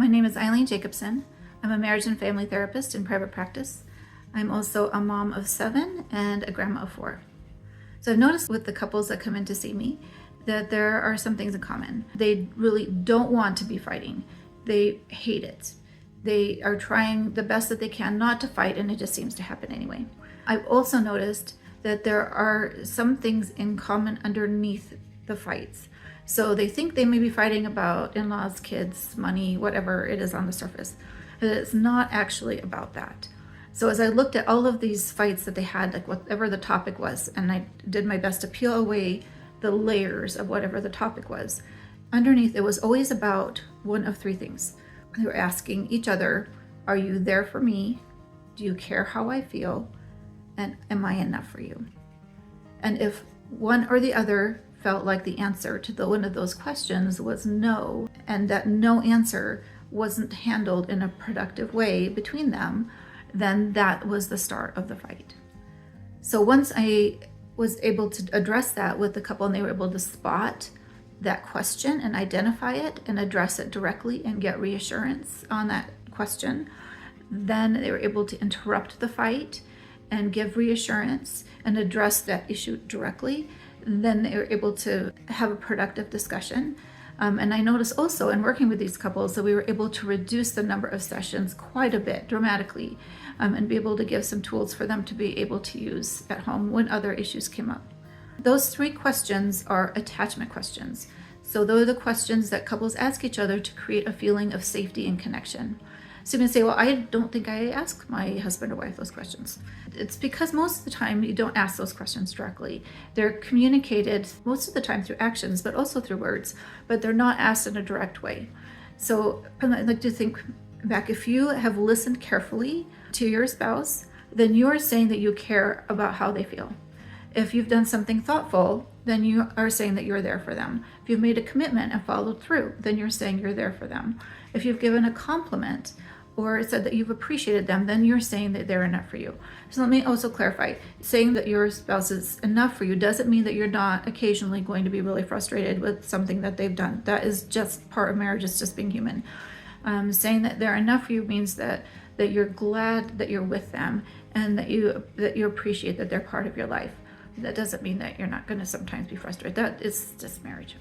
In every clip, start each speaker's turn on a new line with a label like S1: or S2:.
S1: name is Eileen Jacobson. I'm a marriage and family therapist in private practice. I'm also a mom of 7 and a grandma of 4. So I've noticed with the couples that come in to see me that there are some things in common. They really don't want to be fighting. They hate it. They are trying the best that they can not to fight, and it just seems to happen anyway. I've also noticed that there are some things in common underneath the fights. So they think they may be fighting about in-laws, kids, money, whatever it is on the surface. But it's not actually about that. So as I looked at all of these fights that they had, like whatever the topic was, and I did my best to peel away the layers of whatever the topic was, underneath it was always about one of 3 things. They were asking each other, are you there for me? Do you care how I feel? And am I enough for you? And if one or the other felt like the answer to one of those questions was no, and that no answer wasn't handled in a productive way between them, then that was the start of the fight. So once I was able to address that with the couple and they were able to spot that question and identify it and address it directly and get reassurance on that question, then they were able to interrupt the fight and give reassurance and address that issue directly. Then they were able to have a productive discussion. And I noticed also in working with these couples that we were able to reduce the number of sessions quite a bit, dramatically, and be able to give some tools for them to be able to use at home when other issues came up. Those 3 questions are attachment questions. So those are the questions that couples ask each other to create a feeling of safety and connection. So you may say, well, I don't think I ask my husband or wife those questions. It's because most of the time you don't ask those questions directly. They're communicated most of the time through actions, but also through words, but they're not asked in a direct way. So I'd like to think back, if you have listened carefully to your spouse, then you're saying that you care about how they feel. If you've done something thoughtful, then you are saying that you're there for them. If you've made a commitment and followed through, then you're saying you're there for them. If you've given a compliment or said that you've appreciated them, then you're saying that they're enough for you. So let me also clarify, saying that your spouse is enough for you doesn't mean that you're not occasionally going to be really frustrated with something that they've done. That is just part of marriage, it's just being human. Saying that they're enough for you means that you're glad that you're with them and that you appreciate that they're part of your life. That doesn't mean that you're not going to sometimes be frustrated. That is just marriage.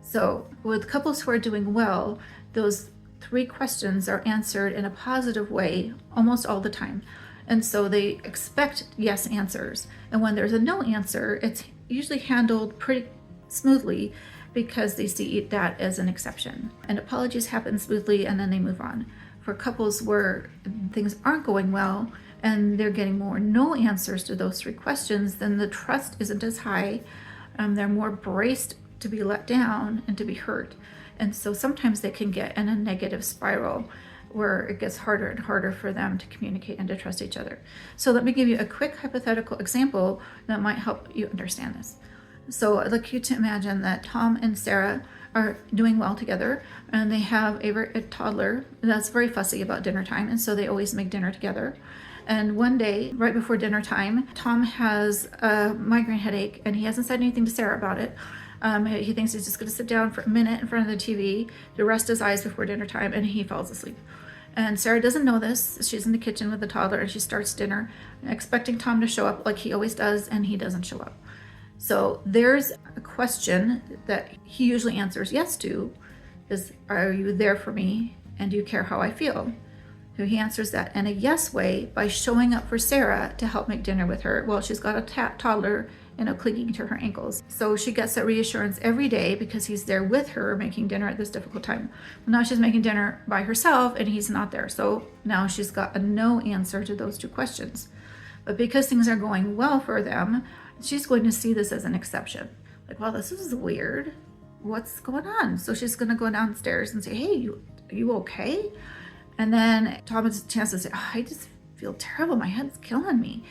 S1: So with couples who are doing well, those 3 questions are answered in a positive way almost all the time. And so they expect yes answers. And when there's a no answer, it's usually handled pretty smoothly because they see that as an exception. And apologies happen smoothly and then they move on. For couples where things aren't going well and they're getting more no answers to those 3 questions, then the trust isn't as high. They're more braced to be let down and to be hurt. And so sometimes they can get in a negative spiral where it gets harder and harder for them to communicate and to trust each other. So let me give you a quick hypothetical example that might help you understand this. So I'd like you to imagine that Tom and Sarah are doing well together, and they have a toddler that's very fussy about dinner time, and so they always make dinner together. And one day, right before dinner time, Tom has a migraine headache, and he hasn't said anything to Sarah about it. He thinks he's just going to sit down for a minute in front of the TV to rest his eyes before dinner time, and he falls asleep. And Sarah doesn't know this. She's in the kitchen with the toddler, and she starts dinner, expecting Tom to show up like he always does, and he doesn't show up. So there's a question that he usually answers yes to, is, are you there for me, and do you care how I feel? So he answers that in a yes way by showing up for Sarah to help make dinner with her while she's got a toddler clinging to her ankles. So she gets that reassurance every day because he's there with her making dinner at this difficult time. Now she's making dinner by herself and he's not there. So now she's got a no answer to those 2 questions. But because things are going well for them, she's going to see this as an exception. Like, well, this is weird. What's going on? So she's going to go downstairs and say, hey, are you okay? And then Tom has a chance to say, oh, I just feel terrible. My head's killing me.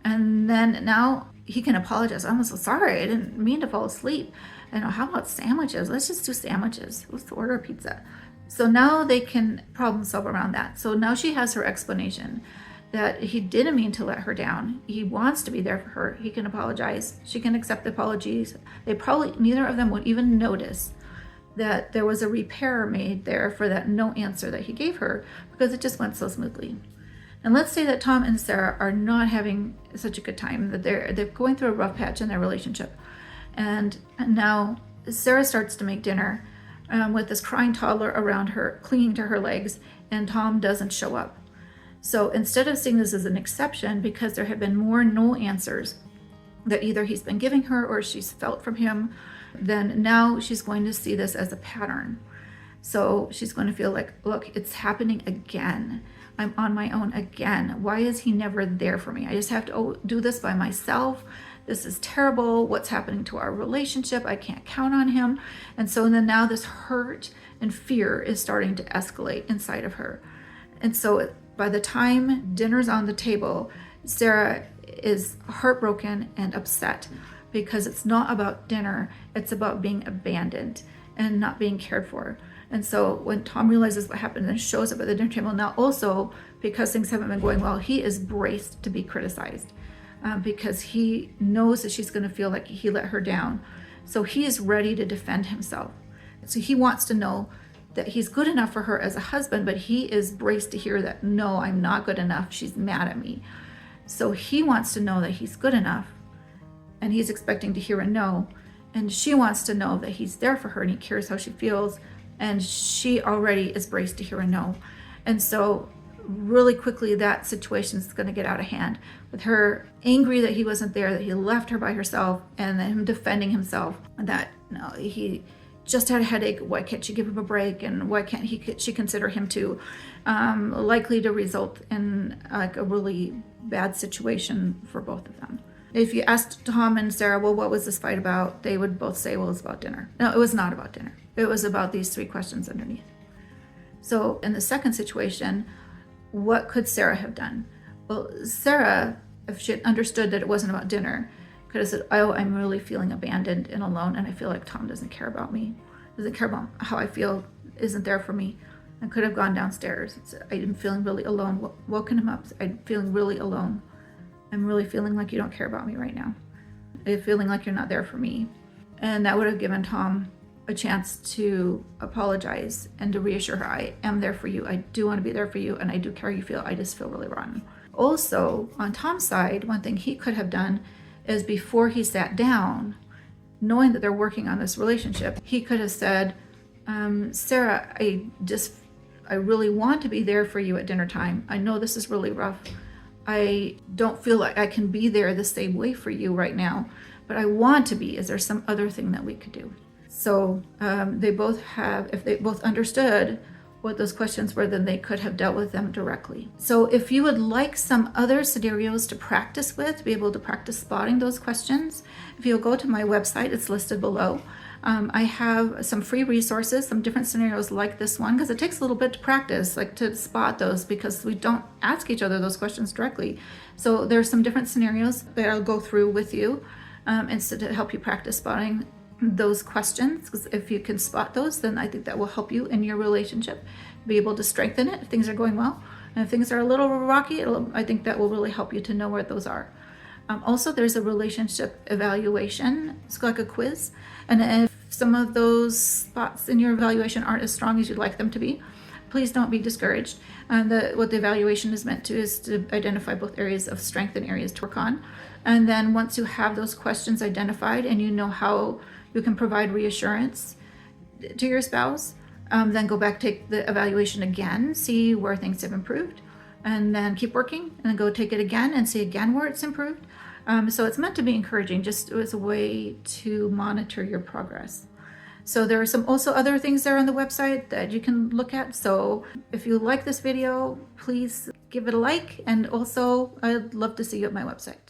S1: And then now he can apologize. I'm so sorry. I didn't mean to fall asleep. And how about sandwiches? Let's just do sandwiches. Let's order a pizza. So now they can problem solve around that. So now she has her explanation that he didn't mean to let her down. He wants to be there for her. He can apologize. She can accept the apologies. They probably, neither of them would even notice that there was a repair made there for that no answer that he gave her, because it just went so smoothly. And let's say that Tom and Sarah are not having such a good time, that they're going through a rough patch in their relationship. And now Sarah starts to make dinner with this crying toddler around her, clinging to her legs, and Tom doesn't show up. So instead of seeing this as an exception, because there have been more no answers that either he's been giving her or she's felt from him, then now she's going to see this as a pattern. So she's going to feel like, look, it's happening again. I'm on my own again. Why is he never there for me? I just have to do this by myself. This is terrible. What's happening to our relationship? I can't count on him. And so then now this hurt and fear is starting to escalate inside of her. And so by the time dinner's on the table, Sarah is heartbroken and upset, because it's not about dinner, it's about being abandoned and not being cared for. And so when Tom realizes what happened and shows up at the dinner table, now also because things haven't been going well, he is braced to be criticized, because he knows that she's going to feel like he let her down. So he is ready to defend himself. So he wants to know that he's good enough for her as a husband, but he is braced to hear that, no, I'm not good enough. She's mad at me. So he wants to know that he's good enough, and he's expecting to hear a no. And she wants to know that he's there for her and he cares how she feels, and she already is braced to hear a no. And so really quickly that situation is going to get out of hand, with her angry that he wasn't there, that he left her by herself, and then him defending himself, that no, he just had a headache, why can't she give him a break, and why can't she consider him too, likely to result in like a really bad situation for both of them. If you asked Tom and Sarah, well, what was this fight about? They would both say, well, it's about dinner. No, it was not about dinner. It was about these 3 questions underneath. So in the second situation, what could Sarah have done? Well, Sarah, if she had understood that it wasn't about dinner, could have said, oh, I'm really feeling abandoned and alone, and I feel like Tom doesn't care about me, doesn't care about how I feel, isn't there for me. I could have gone downstairs. I'm feeling really alone. Woken him up. I'm feeling really alone. I'm really feeling like you don't care about me right now. I'm feeling like you're not there for me. And that would have given Tom a chance to apologize and to reassure her, I am there for you. I do want to be there for you, and I do care how you feel. I just feel really rotten. Also, on Tom's side, one thing he could have done is, before he sat down, knowing that they're working on this relationship, he could have said, Sarah, I really want to be there for you at dinner time. I know this is really rough. I don't feel like I can be there the same way for you right now, but I want to be. Is there some other thing that we could do? So if they both understood what those questions were, then they could have dealt with them directly. So if you would like some other scenarios to practice with, to be able to practice spotting those questions, if you'll go to my website, it's listed below. I have some free resources, some different scenarios like this one, because it takes a little bit to practice, like to spot those, because we don't ask each other those questions directly. So there's some different scenarios that I'll go through with you instead to help you practice spotting those questions, because if you can spot those, then I think that will help you in your relationship, be able to strengthen it if things are going well. And if things are a little rocky, I think that will really help you to know where those are. Also, there's a relationship evaluation. It's like a quiz. And if some of those spots in your evaluation aren't as strong as you'd like them to be, please don't be discouraged. What the evaluation is meant to is to identify both areas of strength and areas to work on. And then once you have those questions identified and you know how you can provide reassurance to your spouse, then go back, take the evaluation again, see where things have improved, and then keep working, and then go take it again and see again where it's improved. So it's meant to be encouraging, just as a way to monitor your progress. So there are some also other things there on the website that you can look at. So if you like this video, please give it a like, and also I'd love to see you at my website.